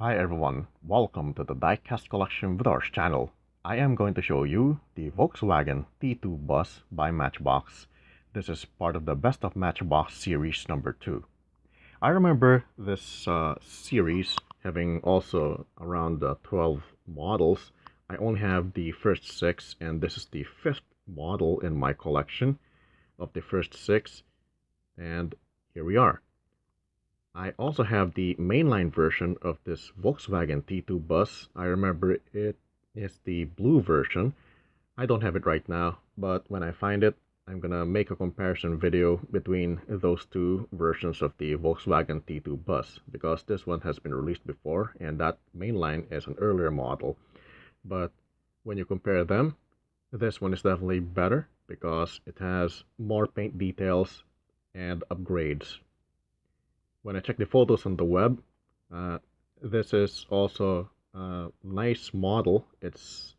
Hi everyone, welcome to the Diecast collection Videoarts channel. I am going to show you the Volkswagen T2 Bus by Matchbox. This is part of the Best of Matchbox series number 2. I remember this series having also around 12 models. I only have the first 6 and this is the 5th model in my collection of the first 6, and here we are. I also have the mainline version of this Volkswagen T2 bus. I remember it is the blue version. I don't have it right now, but when I find it, I'm gonna make a comparison video between those two versions of the Volkswagen T2 bus, because this one has been released before and that mainline is an earlier model. But when you compare them, this one is definitely better because it has more paint details and upgrades. When I check the photos on the web, this is also a nice model. It's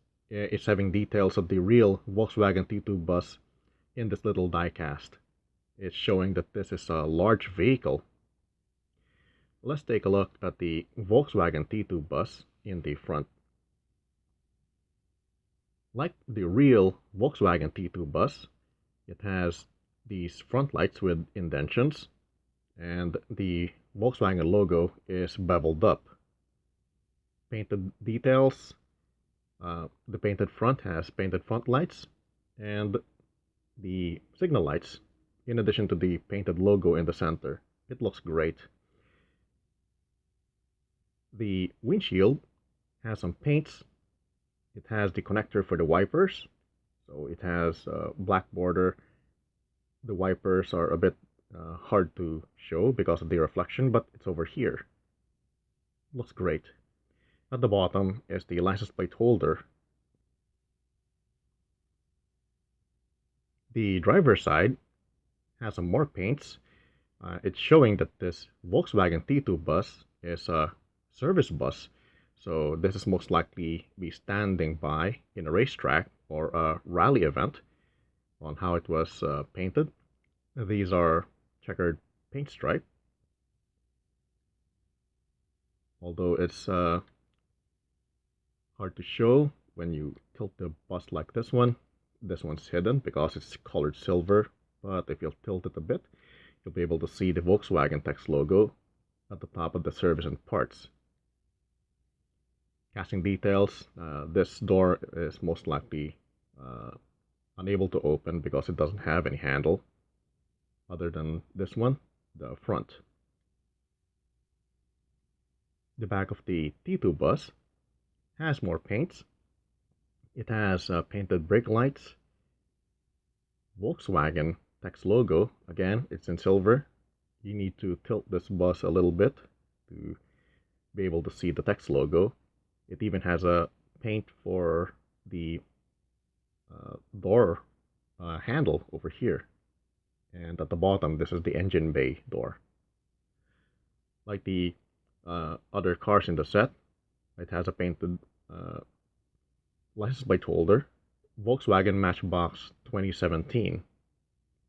having details of the real Volkswagen T2 bus in this little diecast. It's showing that this is a large vehicle. Let's take a look at the Volkswagen T2 bus in the front. Like the real Volkswagen T2 bus, it has these front lights with indentions, and the Volkswagen logo is beveled up. Painted details, the painted front has painted front lights and the signal lights, in addition to the painted logo in the center. It looks great. The windshield has some paints. It has the connector for the wipers, so it has a black border. The wipers are a bit hard to show because of the reflection, but it's over here. Looks great. At the bottom is the license plate holder. The driver's side has some more paints. It's showing that this Volkswagen T2 bus is a service bus, so this is most likely be standing by in a racetrack or a rally event on how it was painted. These are checkered paint stripe, although it's hard to show when you tilt the bus like this one. This one's hidden because it's colored silver, but if you'll tilt it a bit, you'll be able to see the Volkswagen text logo at the top of the service and parts. Casting details, this door is most likely unable to open because it doesn't have any handle other than this one, the front. The back of the T2 bus has more paints. It has painted brake lights, Volkswagen text logo. Again, it's in silver. You need to tilt this bus a little bit to be able to see the text logo. It even has a paint for the door handle over here. And at the bottom, this is the engine bay door. Like the other cars in the set, it has a painted license plate holder, Volkswagen Matchbox 2017.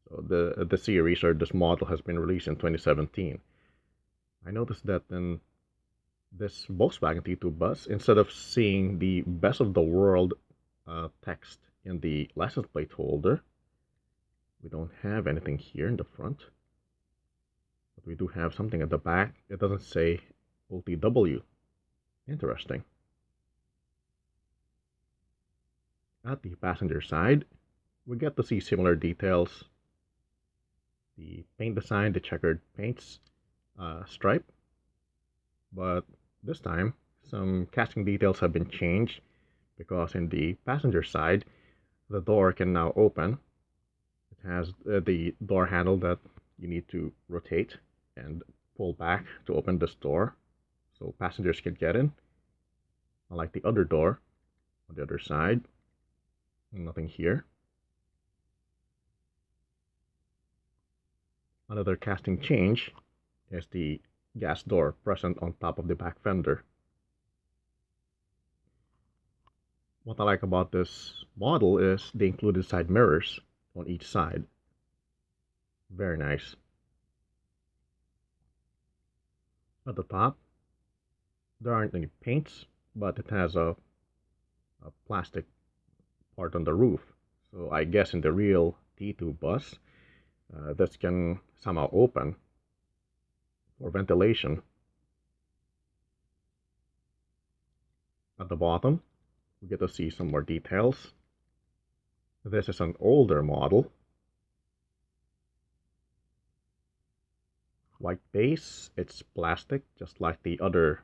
So the series or this model has been released in 2017. I noticed that in this Volkswagen T2 bus, instead of seeing the best of the world text in the license plate holder, we don't have anything here in the front, but we do have something at the back. It doesn't say OTW. Interesting. At the passenger side, we get to see similar details. The paint design, the checkered paints stripe, but this time some casting details have been changed because in the passenger side, the door can now open. It has the door handle that you need to rotate and pull back to open this door so passengers can get in. Unlike the other door on the other side, nothing here. Another casting change is the gas door present on top of the back fender. What I like about this model is the included side mirrors on each side. Very nice. At the top, There aren't any paints, but it has a plastic part on the roof. So I guess in the real T2 bus, this can somehow open for ventilation. At the bottom, we get to see some more details. This is an older model. White base, it's plastic, just like the other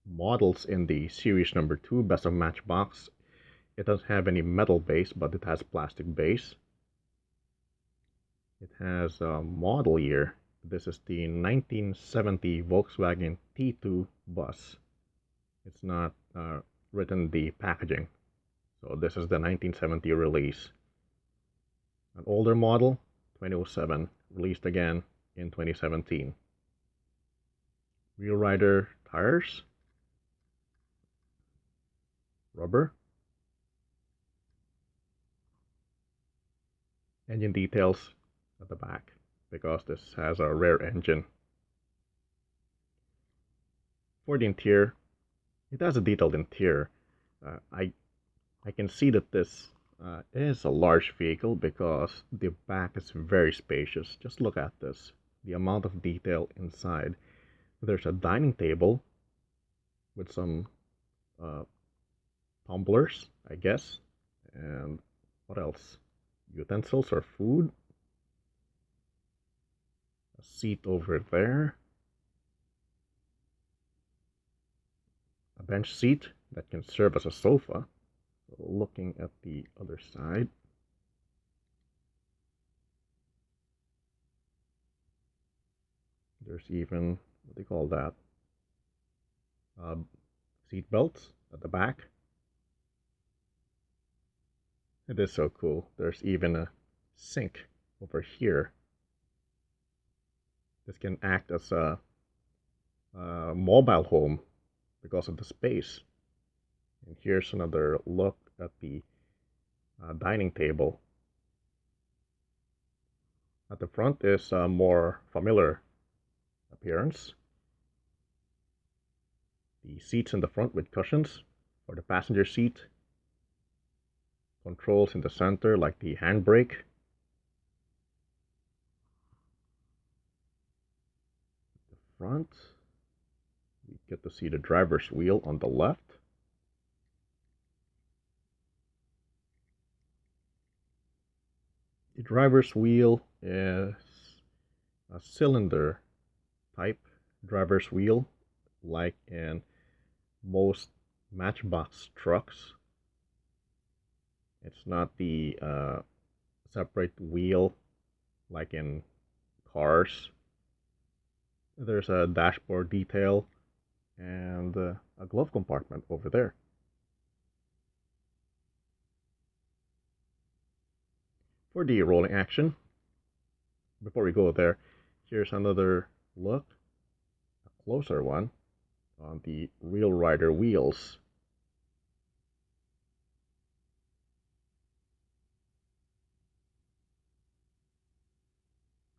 models in the series number 2, Best of Matchbox. It doesn't have any metal base, but it has plastic base. It has a model year. This is the 1970 Volkswagen T2 Bus. It's not written the packaging. So this is the 1970 release. An older model, 2007, released again in 2017. Wheel rider tires, rubber. Engine details at the back, because this has a rear engine. For the interior, it has a detailed interior. I can see that this is a large vehicle because the back is very spacious. Just look at this, the amount of detail inside. There's a dining table with some tumblers, I guess, and what else? Utensils or food. A seat over there. A bench seat that can serve as a sofa. So looking at the other side. There's even, what do you call that? Seat belts at the back. It is so cool. There's even a sink over here. This can act as a mobile home because of the space. And here's another look at the dining table. At the front is a more familiar appearance. The seats in the front with cushions for the passenger seat. Controls in the center like the handbrake. The front, we get to see the driver's wheel on the left. The driver's wheel is a cylinder type driver's wheel, like in most Matchbox trucks. It's not the separate wheel like in cars. There's a dashboard detail and a glove compartment over there. For the rolling action, before we go there, here's another look, a closer one, on the Wheel Rider wheels.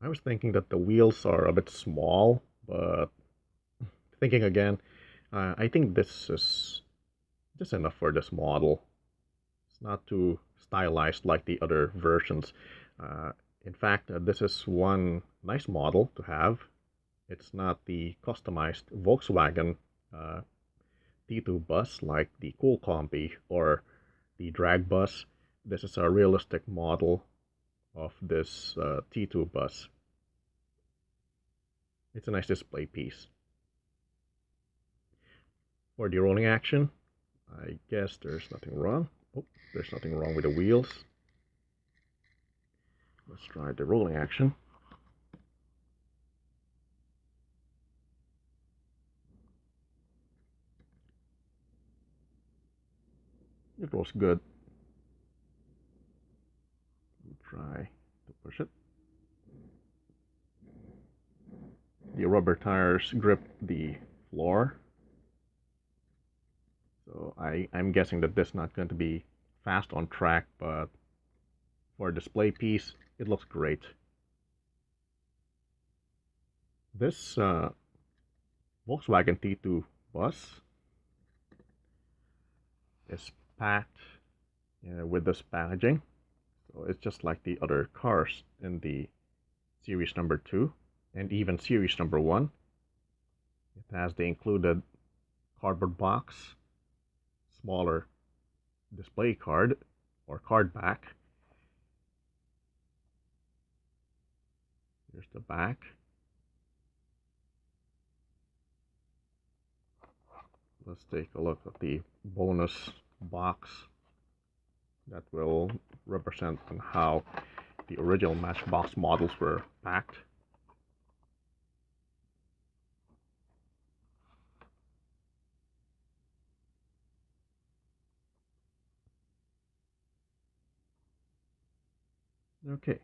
I was thinking that the wheels are a bit small, but thinking again, I think this is just enough for this model. It's not too stylized like the other versions. In fact, this is one nice model to have. It's not the customized Volkswagen T2 bus like the Cool Combi or the Drag bus. This is a realistic model of this T2 bus. It's a nice display piece. For the rolling action, I guess there's nothing wrong. Oh, there's nothing wrong with the wheels. Let's try the rolling action. It was good. Try to push it. The rubber tires grip the floor. So I'm guessing that this is not going to be fast on track, but for a display piece, it looks great. This Volkswagen T2 Bus is packed with this packaging. So it's just like the other cars in the series number 2 and even series number 1. It has the included cardboard box, smaller display card or card back. Here's the back. Let's take a look at the bonus box that will represent how the original Matchbox models were packed. Okay,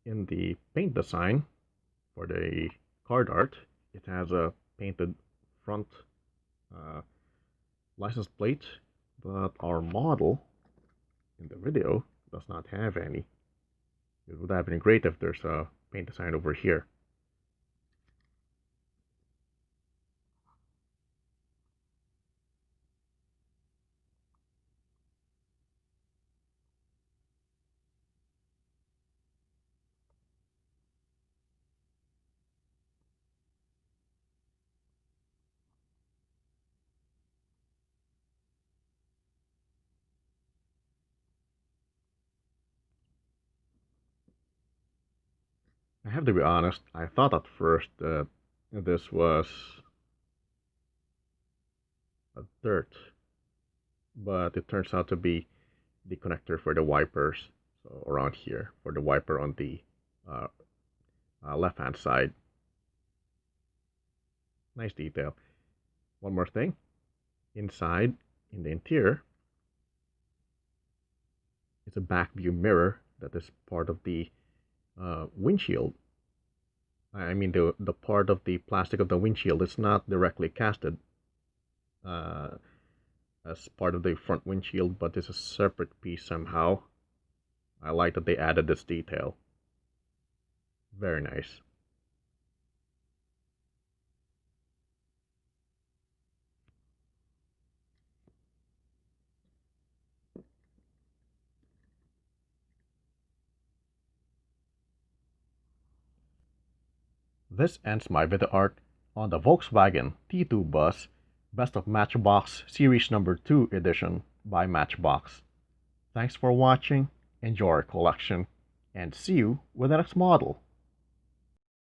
in the paint design for the card art, it has a painted front license plate, but our model in the video does not have any. It would have been great if there's a paint design over here. I have to be honest, I thought at first that this was a dirt, but it turns out to be the connector for the wipers. So around here, for the wiper on the left hand side. Nice detail. One more thing, inside, in the interior, is a back view mirror that is part of the windshield. I mean, the part of the plastic of the windshield is not directly casted as part of the front windshield, but it's a separate piece somehow. I like that they added this detail. Very nice. This ends my video art on the Volkswagen T2 Bus Best of Matchbox Series number 2 edition by Matchbox. Thanks for watching, enjoy our collection, and see you with the next model.